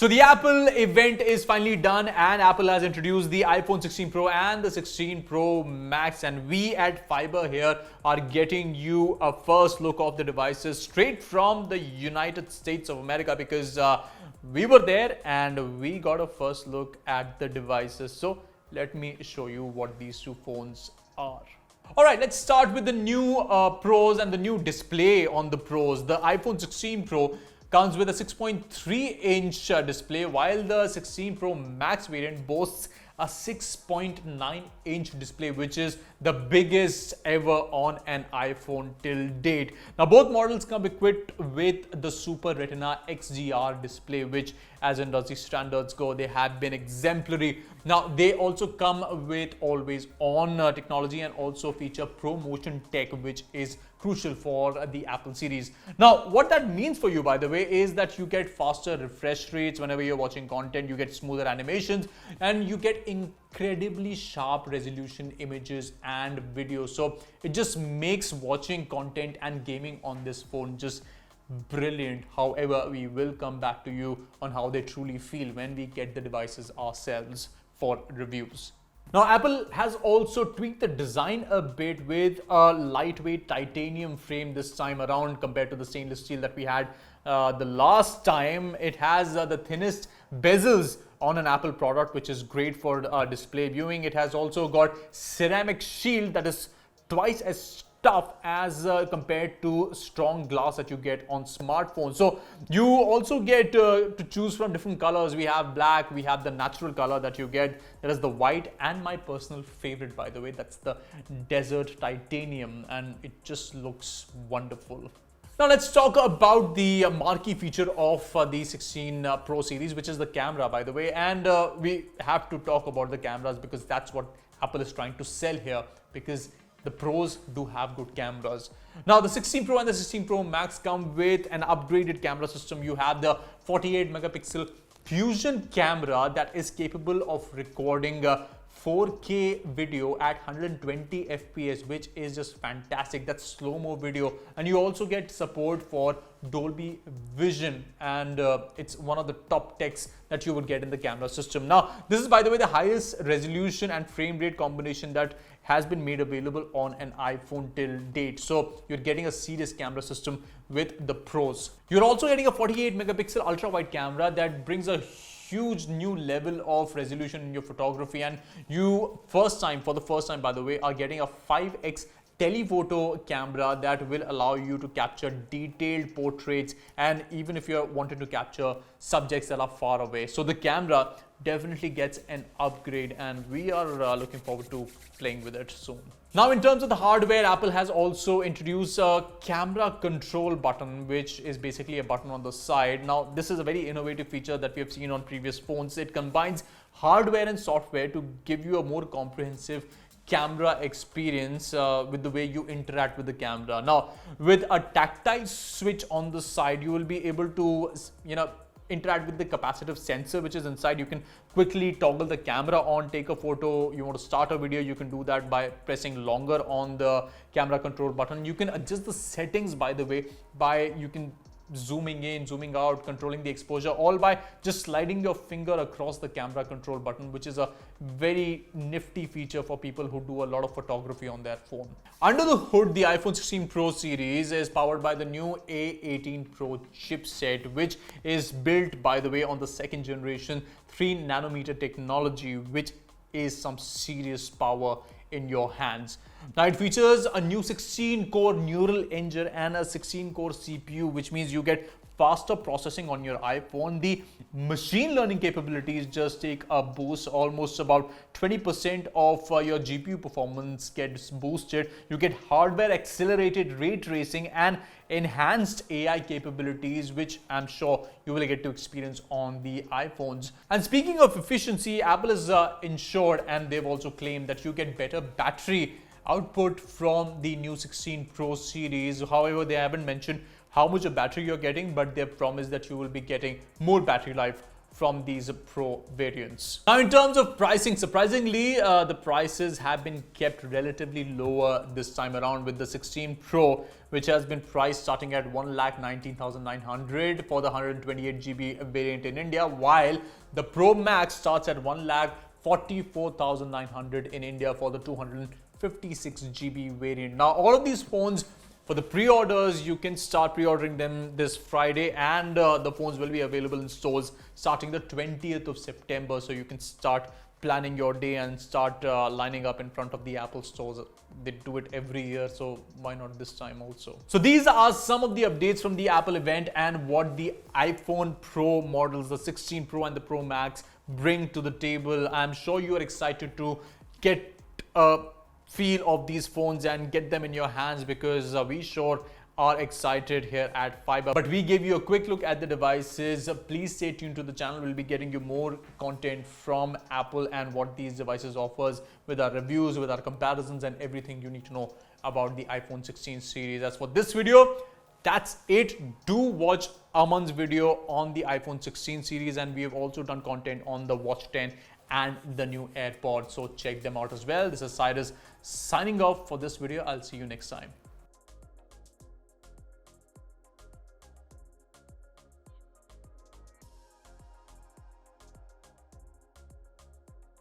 So the Apple event is finally done and Apple has introduced the iPhone 16 Pro and the 16 Pro Max, and we at Fiber here are getting you a first look of the devices straight from the United States of America, because we were there and we got a first look at the devices. So let me show you what these two phones are. Alright, let's start with the new Pros and the new display on the Pros. The iPhone 16 Pro comes with a 6.3-inch display, while the 16 Pro Max variant boasts a 6.9-inch display, which is the biggest ever on an iPhone till date. Now, both models come equipped with the Super Retina XDR display, which, as industry standards go, they have been exemplary. Now, they also come with always-on technology and also feature ProMotion tech, which is crucial for the Apple series. Now, what that means for you, by the way, is that you get faster refresh rates whenever you're watching content, you get smoother animations, and you get incredibly sharp resolution images and videos. So it just makes watching content and gaming on this phone just brilliant. However, we will come back to you on how they truly feel when we get the devices ourselves for reviews. Now, Apple has also tweaked the design a bit with a lightweight titanium frame this time around compared to the stainless steel that we had the last time. It has the thinnest bezels on an Apple product, which is great for display viewing. It has also got ceramic shield that is twice as tough as compared to strong glass that you get on smartphones. So you also get to choose from different colors. We have black, we have the natural color that you get, that is the white, and my personal favorite, by the way, that's the desert titanium, and it just looks wonderful. Now let's talk about the marquee feature of the 16 Pro series, which is the camera, by the way. And we have to talk about the cameras because that's what Apple is trying to sell here, because the Pros do have good cameras. Now, the 16 Pro and the 16 Pro Max come with an upgraded camera system. You have the 48 megapixel Fusion camera that is capable of recording 4K video at 120 FPS, which is just fantastic. That's slow-mo video, and you also get support for Dolby Vision, and it's one of the top techs that you would get in the camera system. Now, this is, by the way, the highest resolution and frame rate combination that has been made available on an iPhone till date. So you're getting a serious camera system with the Pros. You're also getting a 48 megapixel ultra wide camera that brings a huge new level of resolution in your photography, and you for the first time, by the way, are getting a 5x telephoto camera that will allow you to capture detailed portraits, and even if you're wanting to capture subjects that are far away. So the camera definitely gets an upgrade, and we are looking forward to playing with it soon. Now, in terms of the hardware, Apple has also introduced a camera control button, which is basically a button on the side. Now, this is a very innovative feature that we have seen on previous phones. It combines hardware and software to give you a more comprehensive camera experience with the way you interact with the camera. Now, with a tactile switch on the side, you will be able to, interact with the capacitive sensor which is inside. You can quickly toggle the camera on, take a photo. You want to start a video, you can do that by pressing longer on the camera control button. You can adjust the settings, by the way, you can zooming in, zooming out, controlling the exposure, all by just sliding your finger across the camera control button, which is a very nifty feature for people who do a lot of photography on their phone. Under the hood, the iPhone 16 Pro series is powered by the new A18 Pro chipset, which is built, by the way, on the second generation 3nm technology, which is some serious power in your hands. Now, it features a new 16-core neural engine and a 16-core CPU, which means you get faster processing on your iPhone. The machine learning capabilities just take a boost. Almost about 20% of your GPU performance gets boosted. You get hardware accelerated ray tracing and enhanced AI capabilities, which I'm sure you will get to experience on the iPhones. And speaking of efficiency, Apple is ensured, and they've also claimed, that you get better battery output from the new 16 Pro series. However, they haven't mentioned how much of battery you're getting, but they promise that you will be getting more battery life from these Pro variants. Now, in terms of pricing, surprisingly, the prices have been kept relatively lower this time around, with the 16 Pro, which has been priced starting at 1,19,900 for the 128 GB variant in India, while the Pro Max starts at 1,44,900 in India for the 256 GB variant. Now, all of these phones, for the pre-orders, you can start pre-ordering them this Friday, and the phones will be available in stores starting the 20th of September. So you can start planning your day and start lining up in front of the Apple stores. They do it every year, so why not this time also? So these are some of the updates from the Apple event and what the iPhone Pro models, the 16 Pro and the Pro Max, bring to the table. I'm sure you are excited to get a feel of these phones and get them in your hands, because we sure are excited here at Fiber. But we gave you a quick look at the devices. Please stay tuned to the channel. We'll be getting you more content from Apple and what these devices offers, with our reviews, with our comparisons, and everything you need to know about the iPhone 16 series. As for this video, that's it. Do watch Aman's video on the iPhone 16 series, and we have also done content on the Watch 10 and the new AirPods, so check them out as well. This is Cyrus signing off for this video. I'll see you next time.